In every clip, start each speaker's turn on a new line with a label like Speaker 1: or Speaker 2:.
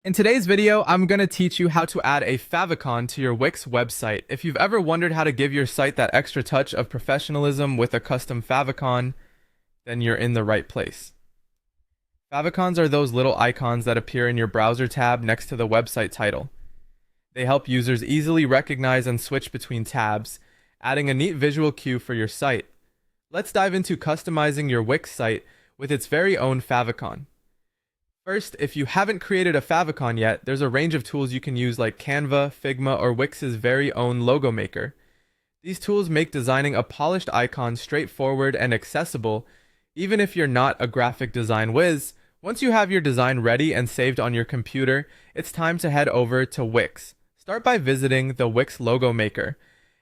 Speaker 1: In today's video, I'm going to teach you how to add a favicon to your Wix website. If you've ever wondered how to give your site that extra touch of professionalism with a custom favicon, then you're in the right place. Favicons are those little icons that appear in your browser tab next to the website title. They help users easily recognize and switch between tabs, adding a neat visual cue for your site. Let's dive into customizing your Wix site with its very own favicon. First, if you haven't created a favicon yet, there's a range of tools you can use like Canva, Figma, or Wix's very own logo maker. These tools make designing a polished icon straightforward and accessible, even if you're not a graphic design whiz. Once you have your design ready and saved on your computer, it's time to head over to Wix. Start by visiting the Wix logo maker.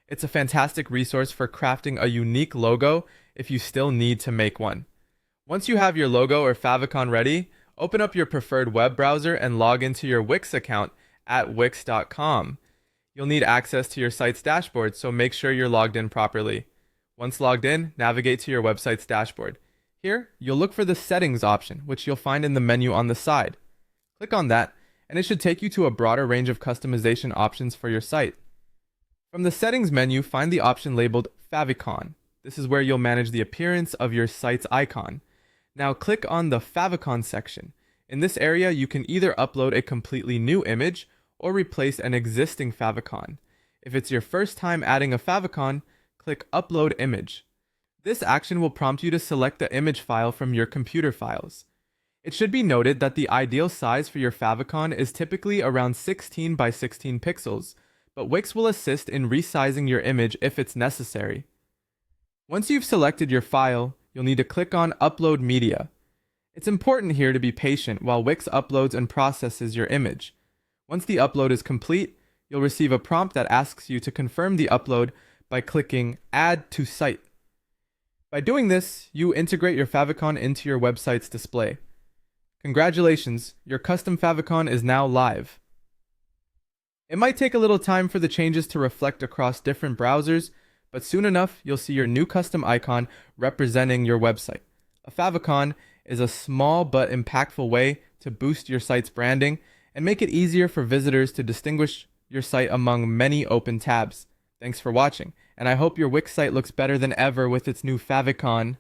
Speaker 1: It's a fantastic resource for crafting a unique logo if you still need to make one. Once you have your logo or favicon ready, open up your preferred web browser and log into your Wix account at wix.com. You'll need access to your site's dashboard, so make sure you're logged in properly. Once logged in, navigate to your website's dashboard. Here, you'll look for the Settings option, which you'll find in the menu on the side. Click on that, and it should take you to a broader range of customization options for your site. From the Settings menu, find the option labeled Favicon. This is where you'll manage the appearance of your site's icon. Now click on the favicon section. In this area, you can either upload a completely new image or replace an existing favicon. If it's your first time adding a favicon, click Upload Image. This action will prompt you to select the image file from your computer files. It should be noted that the ideal size for your favicon is typically around 16 by 16 pixels, but Wix will assist in resizing your image if it's necessary. Once you've selected your file, you'll need to click on Upload Media. It's important here to be patient while Wix uploads and processes your image. Once the upload is complete, you'll receive a prompt that asks you to confirm the upload by clicking Add to Site. By doing this, you integrate your favicon into your website's display. Congratulations, your custom favicon is now live. It might take a little time for the changes to reflect across different browsers, but soon enough, you'll see your new custom icon representing your website. A favicon is a small but impactful way to boost your site's branding and make it easier for visitors to distinguish your site among many open tabs. Thanks for watching, and I hope your Wix site looks better than ever with its new favicon.